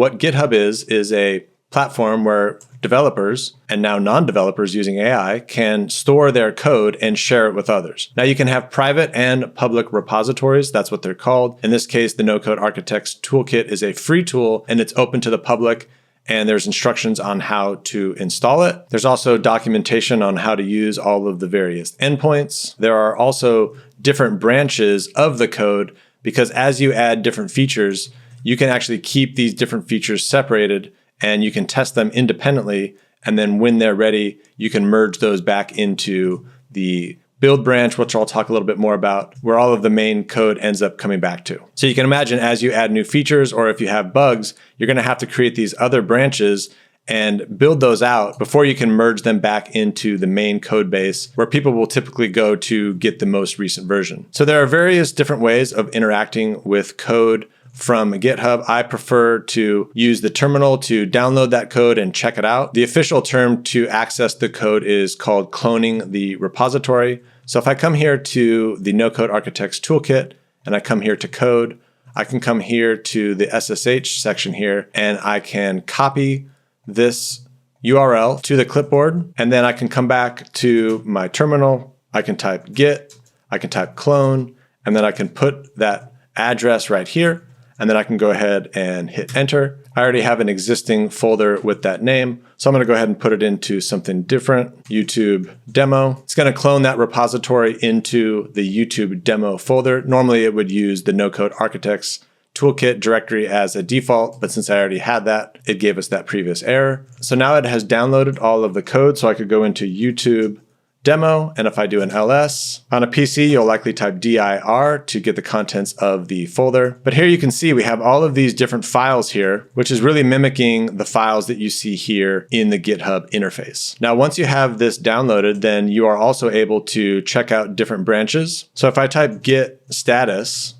what GitHub is a platform where developers and now non-developers using AI can store their code and share it with others. Now you can have private and public repositories. That's what they're called. In this case, the No-Code Architects Toolkit is a free tool and it's open to the public, and there's instructions on how to install it. There's also documentation on how to use all of the various endpoints. There are also different branches of the code, because as you add different features, you can actually keep these different features separated and you can test them independently. And then when they're ready, you can merge those back into the build branch, which I'll talk a little bit more about, where all of the main code ends up coming back to. So you can imagine as you add new features, or if you have bugs, you're going to have to create these other branches and build those out before you can merge them back into the main code base, where people will typically go to get the most recent version. So there are various different ways of interacting with code from GitHub. I prefer to use the terminal to download that code and check it out. The official term to access the code is called cloning the repository. So if I come here to the No-Code Architects Toolkit and I come here to code, I can come here to the SSH section here and I can copy this URL to the clipboard, and then I can come back to my terminal. I can type git, I can type clone, and then I can put that address right here, and then I can go ahead and hit enter. I already have an existing folder with that name, so I'm going to go ahead and put it into something different, YouTube demo. It's going to clone that repository into the YouTube demo folder. Normally it would use the No-Code Architects Toolkit directory as a default, but since I already had that, it gave us that previous error. So now it has downloaded all of the code, so I could go into YouTube demo, and if I do an ls, on a PC, you'll likely type dir to get the contents of the folder. But here you can see we have all of these different files here, which is really mimicking the files that you see here in the GitHub interface. Now, once you have this downloaded, then you are also able to check out different branches. So if I type git status,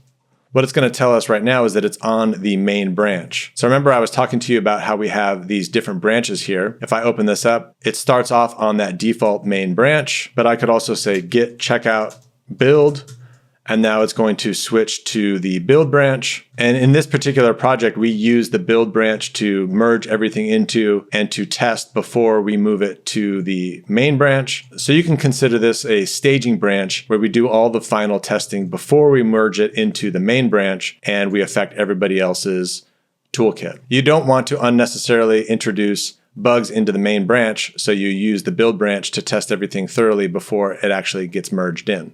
what it's going to tell us right now is that it's on the main branch. So remember I was talking to you about how we have these different branches here. If I open this up, it starts off on that default main branch, but I could also say git checkout build, and now it's going to switch to the build branch. And in this particular project, we use the build branch to merge everything into and to test before we move it to the main branch. So you can consider this a staging branch where we do all the final testing before we merge it into the main branch and we affect everybody else's toolkit. You don't want to unnecessarily introduce bugs into the main branch, so you use the build branch to test everything thoroughly before it actually gets merged in.